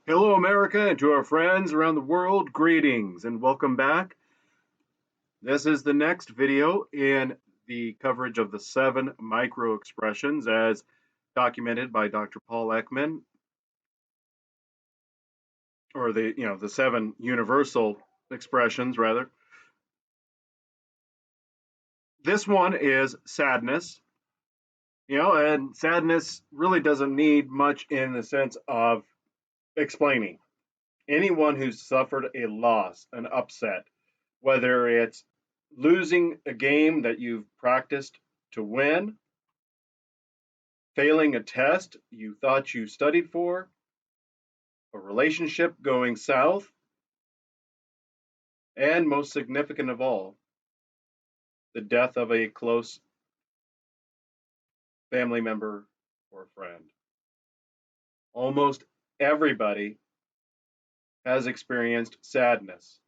Hello, America, and to our friends around the world, greetings and welcome back. This is the next video in the coverage of the 7 micro expressions as documented by Dr. Paul Ekman, or the 7 universal expressions, rather. This one is sadness, and sadness really doesn't need much in the sense of explaining. Anyone who's suffered a loss, an upset, whether it's losing a game that you've practiced to win, failing a test you thought you studied for, a relationship going south, and most significant of all, the death of a close family member or friend. Almost everybody has experienced sadness.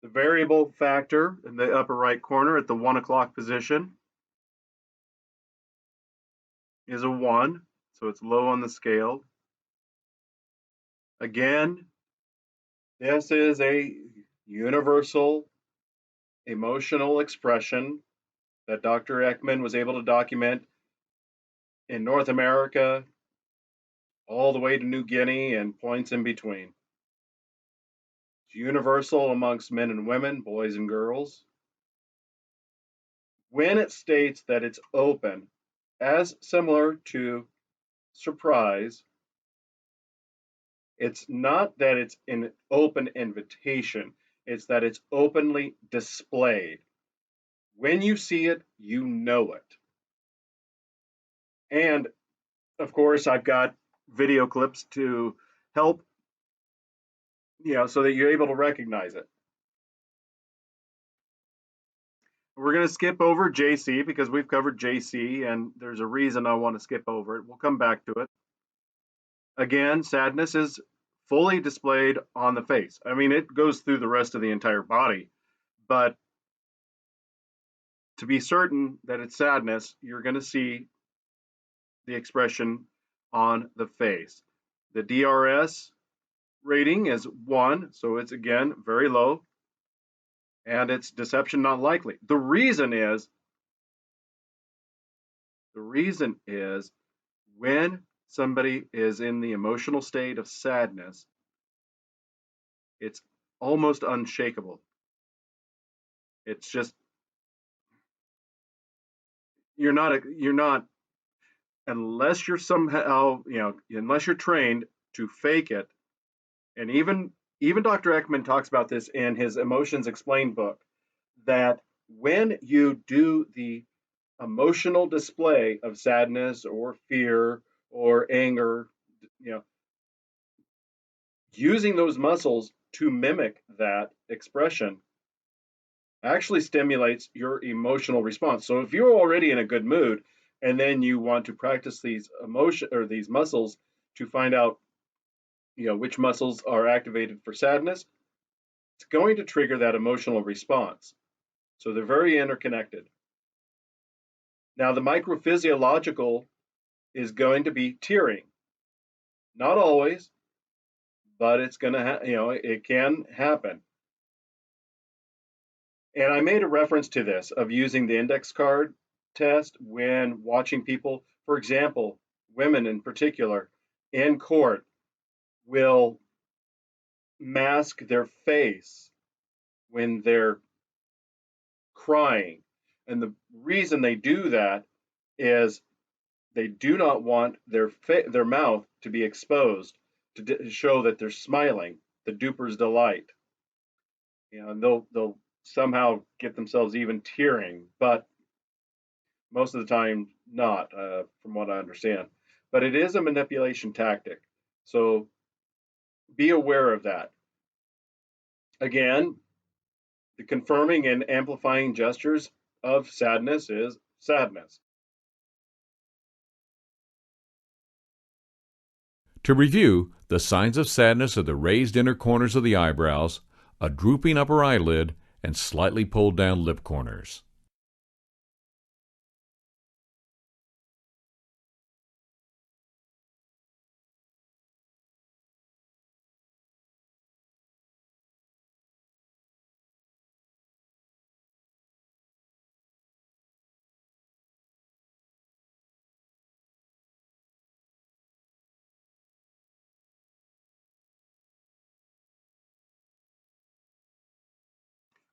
The variable factor in the upper right corner at the 1 o'clock position is a 1, so it's low on the scale. Again, this is a universal emotional expression that Dr. Ekman was able to document in North America, all the way to New Guinea and points in between. It's universal amongst men and women, boys and girls. When it states that it's open, as similar to surprise, it's not that it's an open invitation, it's that it's openly displayed. When you see it, you know it. And of course, I've got video clips to help, so that you're able to recognize it. We're going to skip over JC because we've covered JC, and there's a reason I want to skip over it. We'll come back to it. Again, sadness is fully displayed on the face. I mean, it goes through the rest of the entire body, but to be certain that it's sadness, you're going to see the expression on the face. The DRS rating is 1, so it's again very low, and it's deception not likely. The reason is when somebody is in the emotional state of sadness, it's almost unshakable. It's just you're not unless you're somehow, unless you're trained to fake it. And even Dr. Ekman talks about this in his Emotions Explained book, that when you do the emotional display of sadness or fear or anger, using those muscles to mimic that expression actually stimulates your emotional response. So if you're already in a good mood and then you want to practice these these muscles to find out, which muscles are activated for sadness, it's going to trigger that emotional response. So they're very interconnected. Now the microphysiological is going to be tearing. Not always, but it's going to it can happen. And I made a reference to this of using the index card test when watching people. For example, women in particular in court will mask their face when they're crying. And the reason they do that is they do not want their mouth to be exposed to show that they're smiling, the duper's delight. And they'll somehow get themselves even tearing, but most of the time not, from what I understand. But it is a manipulation tactic, so be aware of that. Again, the confirming and amplifying gestures of sadness is sadness. To review, the signs of sadness are the raised inner corners of the eyebrows, a drooping upper eyelid, and slightly pulled down lip corners.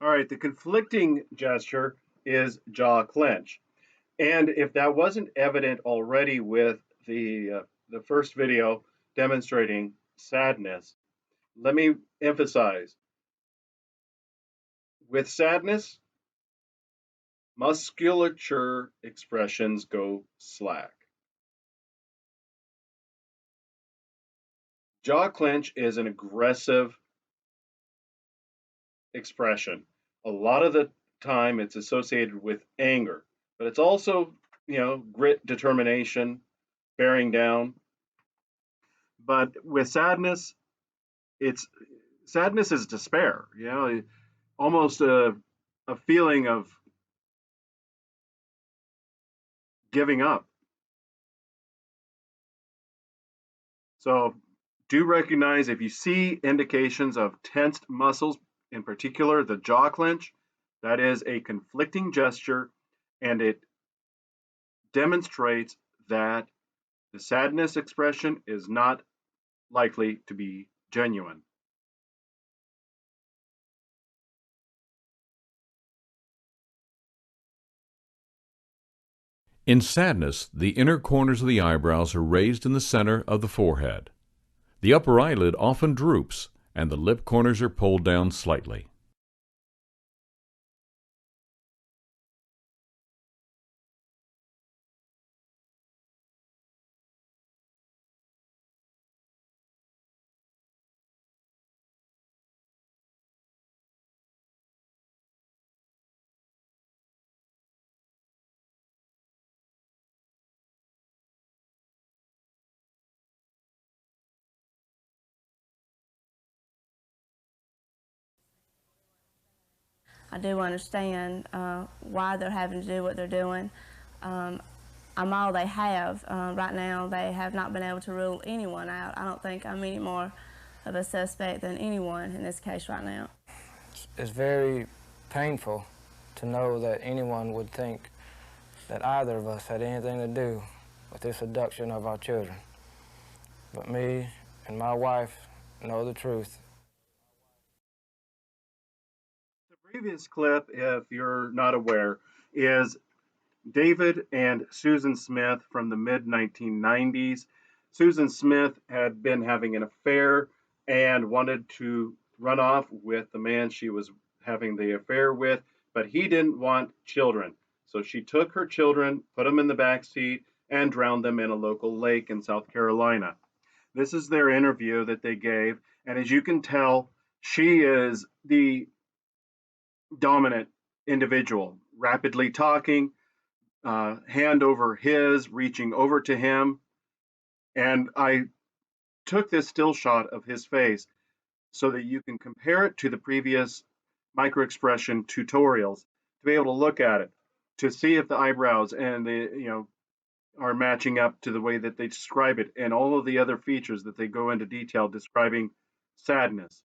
All right, the conflicting gesture is jaw clench. And if that wasn't evident already with the first video demonstrating sadness, let me emphasize with sadness, musculature expressions go slack. Jaw clench is an aggressive expression. A lot of the time it's associated with anger, but it's also, grit, determination, bearing down. But with sadness, it's sadness is despair, almost a feeling of giving up. So do recognize if you see indications of tensed muscles, in particular the jaw clench, that is a conflicting gesture and it demonstrates that the sadness expression is not likely to be genuine. In sadness, the inner corners of the eyebrows are raised in the center of the forehead. The upper eyelid often droops, and the lip corners are pulled down slightly. I do understand why they're having to do what they're doing. I'm all they have. Right now, they have not been able to rule anyone out. I don't think I'm any more of a suspect than anyone in this case right now. It's very painful to know that anyone would think that either of us had anything to do with this abduction of our children. But me and my wife know the truth. The previous clip, if you're not aware, is David and Susan Smith from the mid 1990s. Susan Smith had been having an affair and wanted to run off with the man she was having the affair with, but he didn't want children. So she took her children, put them in the back seat, and drowned them in a local lake in South Carolina. This is their interview that they gave, and as you can tell, she is the dominant individual, rapidly talking, hand over his, reaching over to him. And I took this still shot of his face so that you can compare it to the previous microexpression tutorials to be able to look at it, to see if the eyebrows and are matching up to the way that they describe it and all of the other features that they go into detail describing sadness.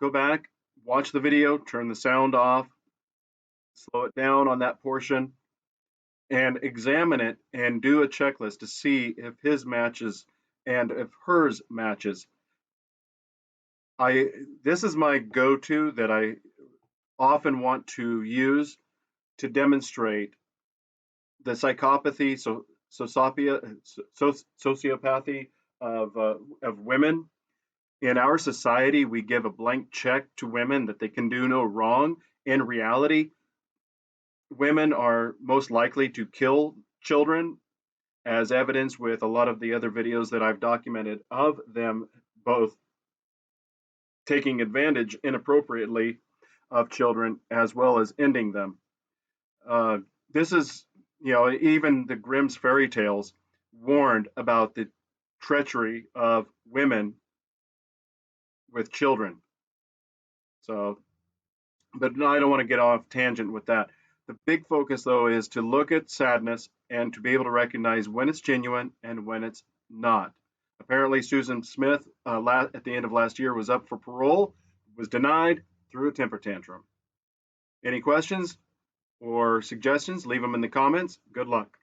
Go back, watch the video, turn the sound off, slow it down on that portion, and examine it and do a checklist to see if his matches and if hers matches. I This is my go-to that I often want to use to demonstrate the psychopathy, sociopathy of women. In our society, we give a blank check to women that they can do no wrong. In reality, women are most likely to kill children, as evidenced with a lot of the other videos that I've documented of them both taking advantage inappropriately of children as well as ending them. Uh, this is, even the Grimm's fairy tales warned about the treachery of women with children. So, but no, I don't want to get off tangent with that. The big focus, though, is to look at sadness and to be able to recognize when it's genuine and when it's not. Apparently, Susan Smith, at the end of last year, was up for parole, was denied through a temper tantrum. Any questions or suggestions? Leave them in the comments. Good luck.